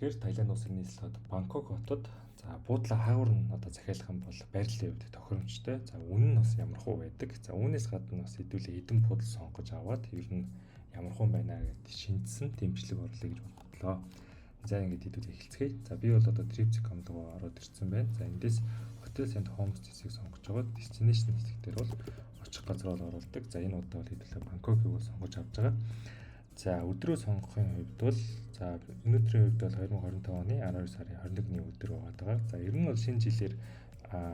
тэгэхээр Таиланд улсын нийслэлд Бангкок хотод за буудлаа хаагур нь одоо захиалах юм бол байрлалын хувьд тохиромжтой. За үнэ нь бас ямархуу байдаг. За үүнээс гадна бас хэдүүлээ эдэн буудал сонгож аваад ер нь ямархуу байна гэдэг шинжсэн дэмжлэг оруулъя гэж бодлоо. За ингээд хэдүүлээ эхэлцгээе. За би бол одоо Trip.com руу ороод ирсэн байна. За эндээс Hotels and Homes хэсгийг сонгож аваад destination хэсэг дээр бол очих газар бол оруулдаг. За энэ удаа бол хэдүүлээ Бангкокыг бол сонгож авч байгаа. За өдрөө сонгохын хувьд бол за өнөөдрийн хувьд бол 2025 оны 12 сарын 21-ний өдөр байгаа. За ер нь бол шинэ жилээр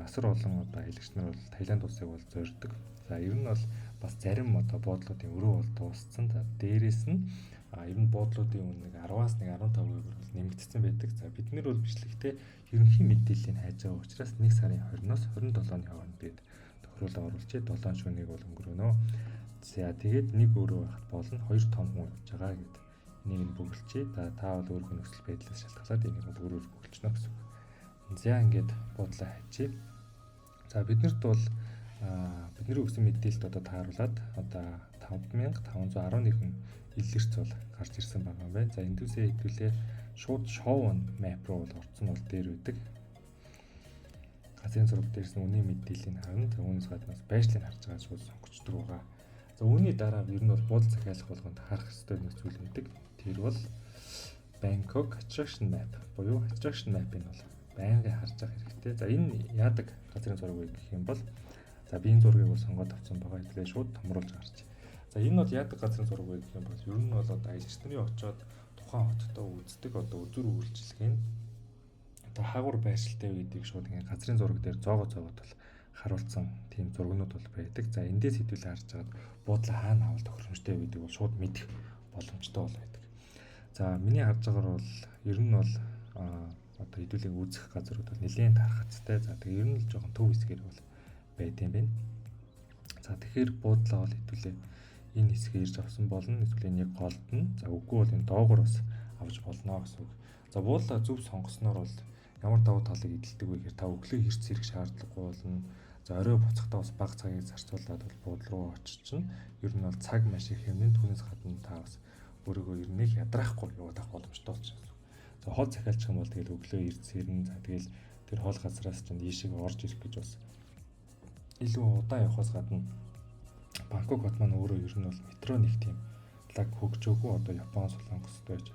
асар олон одоо аялагч нар бол Таиланд улсыг бол зорьдог. За ер нь бол бас зарим одоо буудлуудын өрөө бол дууссан. За дээрээс нь ер нь буудлуудын үнэ 10-аас 15% бол нэмэгдсэн байдаг. За бид нар бол бичлэгтээ ерөнхий мэдээллийг хайж байгаа учраас 1 сарын 20-оос 27-ны хооронд бид тохируулга оруулж 7 шөнөгийг бол өнгөрөөнө. За тэгээд нэг өөрөө байхад болно 2 том хүн явж байгаа гэдэг. Энийг нь бүгэлчээ. Та бол өөрийнхөө нөхцөл байдлаас шалтгаалаад энийг бол өөрөөр бүгэлчнө гэсэн үг. За ингээд буудлаа хайчээ. За биднэрт бол бидний өгсөн мэдээлэлд одоо тааруулаад одоо 5511 илэрч бол гарч ирсэн байгаа юм байна. За эндүүсээ хэдүүлээ шууд show on map руу бол орсон бол дээр үүдэг. Газрын зураг дээрс нь үнийн мэдээллийг харна. За үүнээс гадна байршлыг харж байгаа шууд сонгочдөг байгаа. За үүний дараа ер нь бол буудал захиалах болгонд харах ёстой нэг зүйл үүдэг. Тэр бол Bangkok Attraction Map буюу Attraction Map-ыг бол байнга харж авах хэрэгтэй. За энэ яадаг газрын зураг вэ гэх юм бол за би энэ зургийг бол сонгоод авсан байгаа. Тэгэлээ шууд томруулж гарч. За энэ бол яадаг газрын зураг вэ гэх юм бол ер нь бол одоо аялагч нарын очоод тухайн хоттой үздэг одоо үзүр үйлчилгээ нь одоо хаагур байршилтай гэдгийг шууд ингээ газрын зураг дээр зоогоод бол харуулсан тийм зургнууд бол байдаг. За эндээс хэдүүлээ харж хагаад буудлаа хаана авал тохиромжтой байдгийг бол шууд мэдэх боломжтой бол байдаг. За миний харж байгаагаар бол ер нь бол одоо хэдүүлээ үзэх газрууд бол нэлээд тархацтай. За тэгээ ер нь л жоохон төв хэсгээр бол байд юм байна. За тэгэхээр буудлаа бол хэдүүлээ энэ хэсгээ ирж авсан болно. Эсвэл нэг голд нь. За үгүй бол энэ доогоор бас авч болно гэсэн үг. За буудлаа зөв сонгосноор бол ямар давуу талыг эдэлдэг вэ гэхээр та өглөө хэрц хэрэг шаардлагагүй болно. За орой буцахдаа бас бага цагийг зарцуулаад бол буудал руу очиж ер нь бол цаг маш их хэмнэн түүнээс гадна та бас өөрийгөө ер нь их ядрахгүй яваад авах боломжтой болчихсон. За хол захиалчих юм бол тэгэл өглөө эрт сэрнэ. За тэгэл тэр хол газраас чинь ийшээ орж ирэх гэж бас илүү удаан явахаас гадна Бангкок хот маань өөрөө ер нь бол метро нэг тийм лаг хөгжөөгүй одоо Япон, Солонгостой байж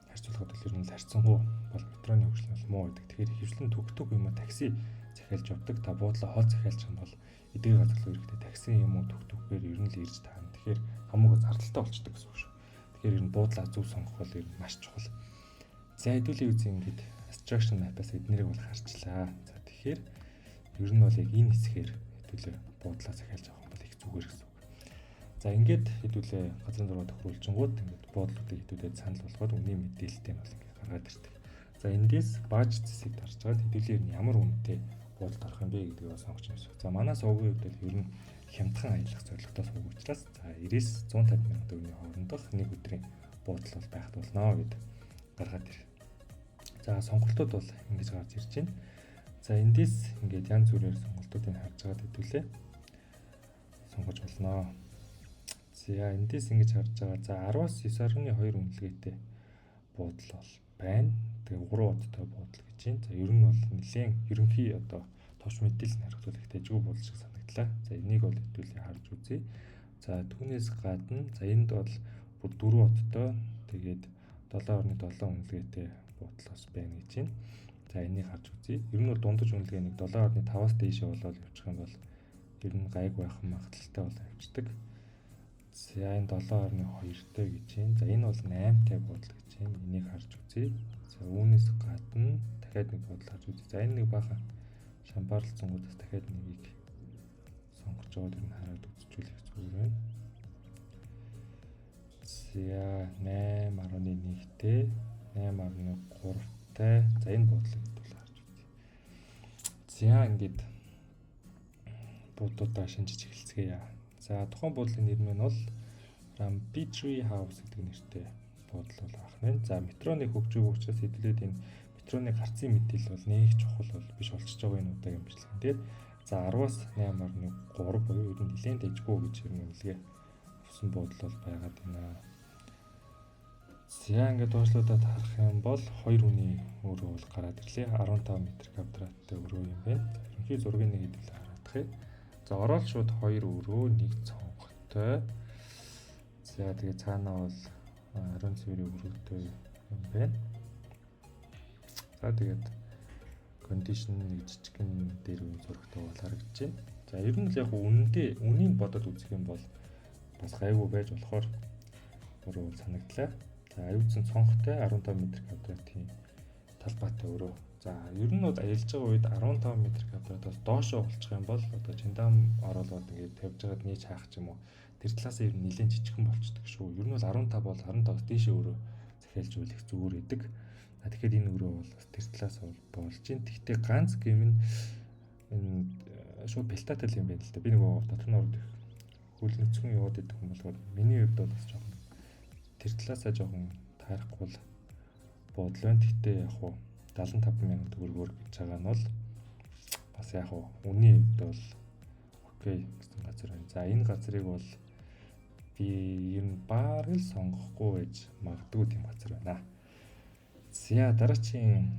харьцуулахад бол ер нь харьцангуй бол метроны хөгжил нь муу байдаг. Тэгэхээр хөвчлэн төгтөг юм а такси захиалж явдаг. Та буудлаа хол захиалчих юм бол эдгээр газар руу ирэхдээ такси юм уу төгтөггээр ер нь л ирж таана. Тэгэхээр хамаагүй зардалтай болчдөг гэсэн үг шүү. Тэгэхээр ер нь буудлаа зөв сонгох бол ер нь маш чухал. За хэдүүлийн үгүй ингээд attraction map-аас эднэрийг бол харчлаа. За тэгэхээр ер нь бол яг энэ хэсгээр хэдүүлээ буудлаа захиалж авах юм бол их зүгээр гэсэн үг. За ингээд хэдүүлээ газрын зураг тохируулжингууд ингээд буудлуудыг хэдүүлээ санал болгоод үнийн мэдээлэлтэй нь бол ингээд гаргаад ирдэг. За эндээс бааж зэсийг дарж байгаа хэдүүлээ нь ямар үнэтэй буудалд орох юм бэ гэдгийг сонгож юмсах. За манаас өвгийн хувьд бол ер нь хямдхан аялах зорилготой сууг учраас за 90-150 мянган төгрөгийн хоорондох нэг өдрийн буудал бол байхад болно гэд гаргаад ир. За сонголтууд бол ингэж гарч ирж байна. За эндээс ингээд янз бүрээр сонголтуудыг харж байгаа хэдүүлээ сонгож болно. За эндээс ингэж харж байгаа. За 10-аас 9.2 үнэлгээтэй буудал бол байна. Тэгээ 3 удаатай буудал гэж байна. За ер нь бол нэлээд ерөнхий одоо товч мэдээлэл харагдвал их дэжгүй буудал шиг санагдлаа. За энийг бол хэдүүлээ харж үзье. За түүнээс гадна за энд бол бүр 4 удаатай тэгээд 7.7 үнэлгээтэй буудал бас байна гэж байна. За энийг харж үзье. Ер нь бол дундаж үнэлгээ нэг 7.5-аас дээшээ болоод явчих юм бол ер нь гайг байх магадaltaй бол авчдаг. За энэ 7.2-тэй гэж байна. За энэ бол 8-тай буудал гэж байна. Энийг харж үзье. За үүнээс гадна дахиад нэг буудал харж үзье. За энэ нэг баахан шамбарлцсангуудаас дахиад нэгийг сонгож аваад ер нь хараад үзчихвэл зүгээр байна. За 8.1-тэй, 8.3-тай. За энэ буудлыг бол харж үзье. За ингээд буудлуудаа шинжиж эхэлцгээе. За тухайн буудлын нэр нь бол Ramptree House гэдэг нэртэй буудал бол авах нь. За метроны хөгжөөг учраас хэдүүлээд энэ метроны гарцын мэдээлэл бол нэг чухал бол биш болчихж байгаа энэ удаагийн бичлэгэн дээр. За 10-аас 8.3 буюу ер нь нэлээд дэжгүй гэж юм үнэлгээ авсан буудал бол байгаад байна. За ингээд доошлуудад харах юм бол 2 хүний өрөө бол гараад ирлээ. 15 м квадраттай өрөө юм байна. Ерөнхий зургийг нэг хэдүүлээ хараадах юм. За ороод шууд 2 өрөө, 1 цонхтой. За тэгээ цаанаа бол ариун цэврийн өрөөтэй юм байна. За тэгээд кондишн нэг жижигхэн дээр үе зурагтай бол харагдаж байна. За ер нь л яг үнийг бодоод үзэх юм бол бас гайгүй байж болохоор өрөө бол санагдлаа. За аюулсан цонхтой 15 м квадратын талбайтай өрөө. За ер нь бол аялж байгаа үед 15 м квадрат бол доошоо болчих юм бол одоо чиндам оруулаад ингээд тавьж байгаад нээж хаах ч юм уу. Тэр талаас нь ер нь нэлээд жижигхэн болчдөг шүү. Ер нь бол 15 бол 15-аас дээшээ өрөө захиалж үлэх зүгээр идэг. Тэгэхээр энэ өрөө бол бас тэр талаас болж байна. Тэгтээ ганц гэм нь энэ шууд пелтатай юм байна л да. Би нөгөө дотор нь ордог хөлнөцгөн яваад идэх юм бол миний хувьд бол бас жоохон тэр талаасаа жоохон таарахгүй бодол байна. Тэгтээ яг хуу 75,000 төгрөгөөр гэж байгаа нь бол бас яг хуу үнийн хувьд бол окей гэсэн газар байна. За энэ газрыг бол би ер нь баарыг л сонгохгүй байж магадгүй тийм газар байна. За дараагийн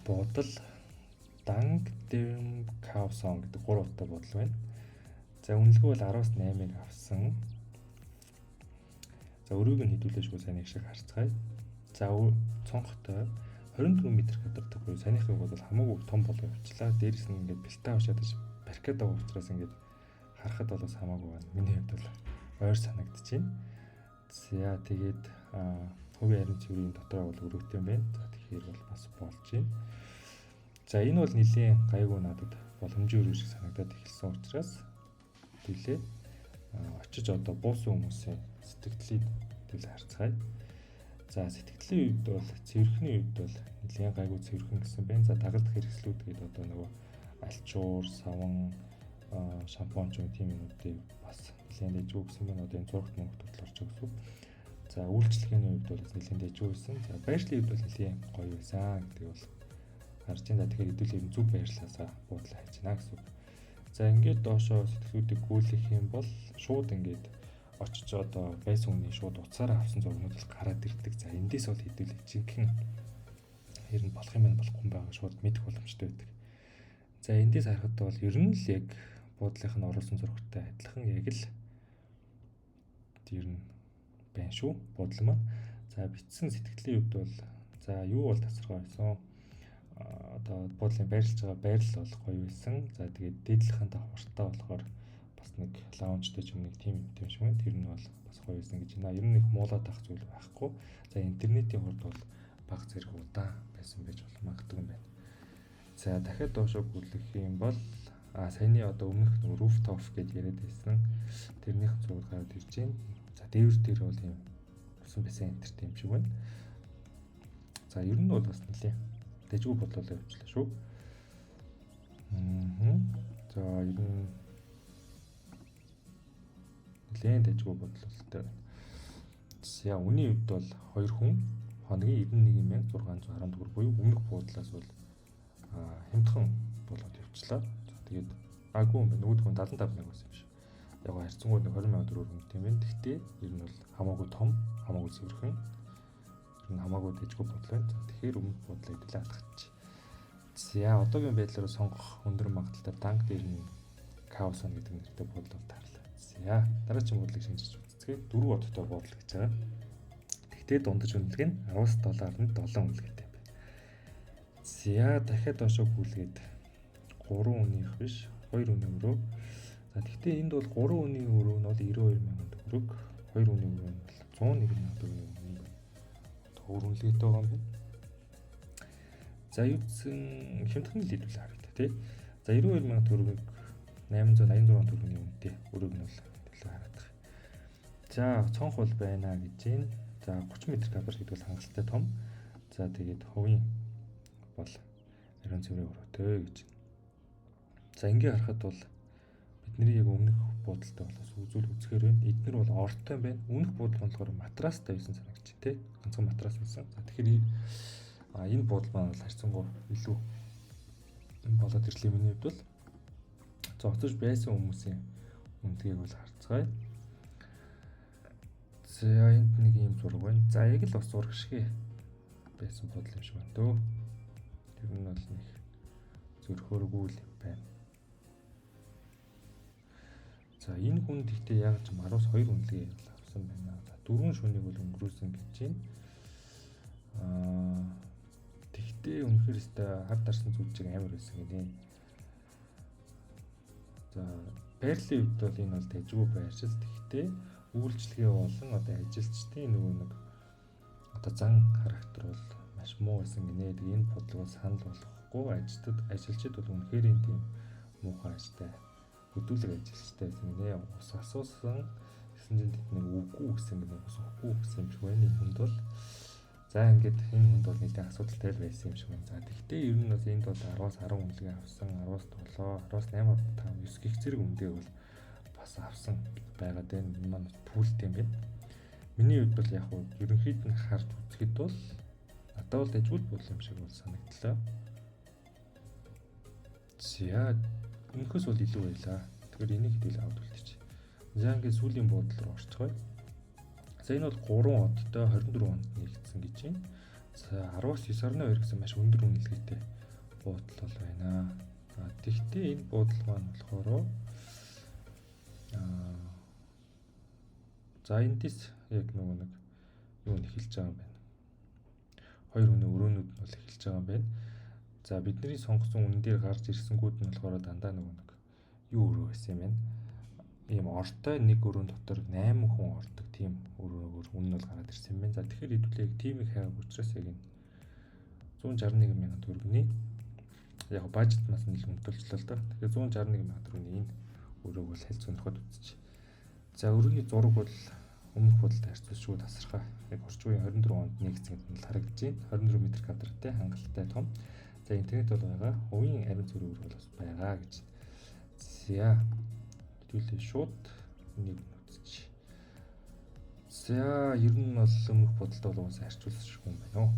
бодол Dangdam Kaohsiung гэдэг 3 утгатай бодол байна. За үнэлгээ бол 10-аас 8-ыг авсан. За өрөөг нь хэдүүлээ шүү сайн их шиг харцгаая. За цонхтой 24 м квадрат буюу санийхыг бол хамаагүй том болоо явуулчлаа. Дээрээс нь ингээд бэлтаа уушаад паркет байгаа учраас ингээд харахад бол бас хамаагүй байна. Миний хувьд бол ойр санагдаж байна. За тэгээд хувийн ариун цэврийн дотроо бол өрөөтэй юм байна. За тэгэхээр бол бас болж байна. За энэ бол нэлийн гайгүй надад боломжийн өрөө шиг санагдаад эхэлсэн учраас хэлээ. Очиж одоо буусан хүмүүсийн сэтгэлдлийг хэлээ харцгаая. За сэтгэлийн үед бол цэвэрхний үед бол нэлийн гайгүй цэвэрхэн гэсэн байна. За дагалдах хэрэгслүүд гэдэг одоо нөгөө альчуур, саван, шампунь ч юм тийм юмнуудыг бас нэлийн дэжгүй гэсэн байна. Одоо энэ зурагт мөнгө тодлорч өгсөн. За үйлчлэгээний үед бол нэлийн дэжгүй байсан. За байршлын үед бол нэлийн гоё байсан гэдэг бол харж байна. Тэгэхээр хэдүүлээ зөв байрлалаасаа буудлаа хайж байна гэсэн. За ингээд доошоо сэтгэлүүдийг гүйлэх юм бол шууд ингээд очиж одоо байсан хүний шууд уцаараа авсан зургууд бол гараад ирдэг. За эндээс бол хэдүүлээ жинхэнэ ер нь болох юм байна болохгүй юм байгаа шууд мэдэх боломжтой байдаг. За эндээс харахад бол ер нь л яг буудлынх нь оруулсан зургтай адилхан яг л ер нь байна шүү буудал маань. За бичсэн сэтгэлийн хувьд бол за юу бол тасархай байсан. Одоо буудлын байрлаж байгаа байрлал бол гоё байсан. За тэгээд дээдлэхэнтэй хурдтай болохоор бас нэг лаунжтай ч юм нэг тийм шиг байна. Тэр нь бол бас гоё байсан гэж байна. Ер нь нэг муулаад авах зүйл байхгүй. За интернетийн хурд бол бага зэрэг удаан байсан байж магадгүй юм байна. За дахиад доошоо гүйлэх юм бол саяны одоо өмнөх rooftop гэж яриад байсан. Тэрнийх зураг гараад ирж байна. За дээвэр дээр бол юм усан бассейн энтертэй юм шиг байна. За ер нь бол бас нэлээ дэжгүй бодлоо явууллаа шүү. За ер нь нэлээд дэжгүй бодлолтой байна. За үний хувьд бол 2 хүн хоногийн 91,614 төгрөг буюу өмнөх буудлаас бол хямдхан болоод явчлаа. Тэгээд агуу юм байна. Нөгөөх нь 75,000 байсан юм шиг. Яг харьцангуй 20,000 төгрөг юм байна. Гэхдээ ер нь бол хамаагүй том, хамаагүй цэвэрхэн, ер нь хамаагүй дэжгүй бодол байна. Тэгэхээр өмнөх бодлоо хэдүүлээ алдагч. За одоогийн байдлаар сонгох өндөр магадaltaй данк дээр нь Kaohsiung гэдэг нэртэй бодол таарлаа. За дараагийн бодлыг шинжиж үзцгээе. 4 одтой бодол гэж байгаа. Тэгтээ дундаж үнэлгээ нь $10.7 үнэлгээтэй юм байна. За дахиад доошоо гүйлгээд 3 үнийх биш 2 үнийн өрөө. За тэгтээ энд бол 3 үнийн өрөө нь бол 92,000 төгрөг, 2 үнийн өрөө нь бол 101,000 төгрөгийн үнийг төгрөнлөгтэй байгаа юм байна. За юуцэн хямдхан л хэлүүлээ харагдаа тий. За 92,000 төгрөгийг 886 төгрөгийн үнэтэй өрөөг нь бол төлөө харагдах. За цонх бол байна гэж байна. За 30 м квадрат гэдэг бол хангалттай том. За тэгээд хувийн бол ариун цэврийн өрөөтэй гэж. За ингээ харахад бол бидний яг өмнөх буудалтай болоос үзүүл үзэхээр байна. Эднэр бол ортой байна. Өмнөх буудал болохоор матрастай байсан санагдчих тий. Ганцхан матрас байсан. За тэгэхээр энэ буудал маань бол харьцангуй илүү болоод ирлээ миний хувьд бол. За очиж байсан хүмүүсийн үнэлгээг бол харцгаая. За энд нэг юм зураг байна. За яг л бас зураг шиг байсан бодол юм шиг байна дөө. Тэр нь бол нэг зөрхөөргүй л юм байна. За энэ хүн гэхдээ яг ч Маруус 2 үнэлгээ авсан байна. За 4 шүнийг бол өнгөрүүлсэн гэж байна. Тэгтээ үнэхээр өстой хар дарсан зүйлчиг амар байсан гинэ. За байрлалын үед бол энэ бол дайггүй байршил. Тэгтээ үйлчлэгээ болон одоо ажилчдын нөгөө нэг одоо зан характер бол маш муу байсан гинэ. Тэгээ энэ бодлого санал болгохгүй ажилчид бол үнэхээр энэ тийм муухай ажтай хөдөлгөөн ажилчтай байсан гинэ. Ус асуусан гэсэн чинь тэд нэг үгүй гэсэн гинэ. Ус өгөхгүй гэсэн юм шиг байна. Энэ хүнд бол за ингээд энэ хүнд бол нэлээд асуудалтай байсан юм шиг байна. За тэгтээ ер нь бас энд бол 10-аас 10 үнэлгээ авсан, 10-аас 7, 10-аас 8, 5, 9 гих зэрэг үнэлгээ бол бас авсан байгаад байна. Энэ маань пүүлтэй юм байна. Миний хувьд бол яг хуу ерөнхийд нь харж үзэхэд бол надад бол дайггүй бол юм шиг бол санагдлаа. За өнөхөөс бол илүү байлаа. Тэгэхээр энийг хэдүүл авд үлдээч. За ингээд сүүлийн буудлын руу орцгоё. За энэ бол 3 одтой 24 хонд нэгдсэн гэж байна. За 10-аас 9.2 гэсэн маш өндөр үнэлгээтэй буудал бол байна. Тэгтээ энэ буудал маань болохоор за эндээс яг нэг юу эхэлж байгаа юм байна. Хоёр хүний өрөөнүүд нь бол эхэлж байгаа юм байна. За бидний сонгосон үнэн дээр гарч ирсэнгүүд нь болохоор дандаа нэг юу өрөө байсан юм байна. Ийм ортой нэг өрөөнд дотор 8 хүн ордог тийм өрөөгөр үнэн бол гараад ирсэн юм байна. За тэгэхээр хэдүүлээ тимийг хайг учраас яг энэ 161 мянган төгрөгийн яг бажет мас нэлээд өмтөлчлээ л да. Тэгэхээр 161 мянган төгрөгийн энэ өрөөг бол хэлц өнөхөд үзчих. За өрөөний зураг бол өмнөх бодолтой харьцуулшгүй тасархай. Яг орчин үеийн 24 онд нэгдсэн гэдээ харагдаж байна. 24 м2-тэй хангалттай том. За интернет бол байгаа. Хувийн ариун цэвэр бол бас байгаа гэж. За хэдүүлээ шууд нэг үзчих. За ер нь бол өмнөх бодолтой бол уусаа харьцуулшгүй юм байна уу.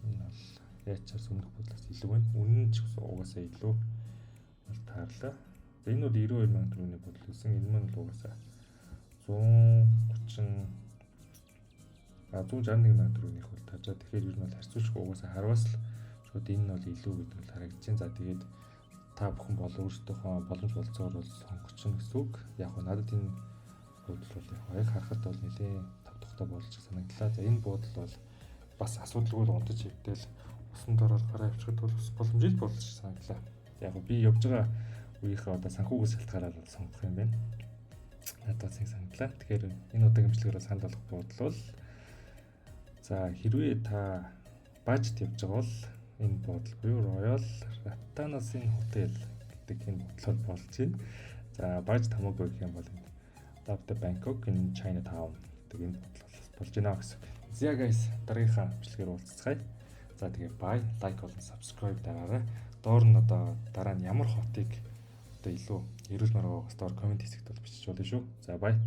Энэ бол яачаас өмнөх бодлоос илүү байна. Үнэн ч угаасаа илүү бол таарлаа. За энэ бол 92 мянган төгрөгийн бодол гэсэн. Энэ маань бол угаасаа 161 мянган төгрөгийнх бол таажаа. Тэгэхээр ер нь бол харьцуулшгүй угаасаа харвас л шууд энэ нь бол илүү гэдэг нь харагдаж байна. За тэгээд та бүхэн бол өөрсдийнхөө боломж болцоогоор бол сонгочихно гэсэн үг. Яг нь надад энэ буудал бол яг харахад бол нэлээд тав тухтай болж санагдлаа. За энэ буудал бол бас асуудалгүй унтаж хөвдөл усан дороор гараа авчихад бол бас боломжтой болж санагдлаа. Яг би явж байгаа үеийнхээ одоо санхүүгээс шалтгаалаад бол сонгох юм байна. Надад зэн санагдлаа. Тэгэхээр энэ удаагийн бичлэгээр санал болгох буудал бол за хэрвээ та бажет явж байгаа бол энэ буудал буюу Royal Ratanasin Hotel гэдэг энэ бодлоор болж байна. За бажет хамаагүй гэх юм бол энэ Dabda Bangkok in Chinatown гэдэг энэ бодлол болж байна гэсэн. За guys, дараагийнхаа бичлэгээр уулзцгаая. За тэгээ bye, like болон subscribe дараарай. Доор нь одоо дараа нь ямар хотыг одоо илүү эрүүл мөрөө стор комент хэсэгт бол бичиж болно шүү. За bye.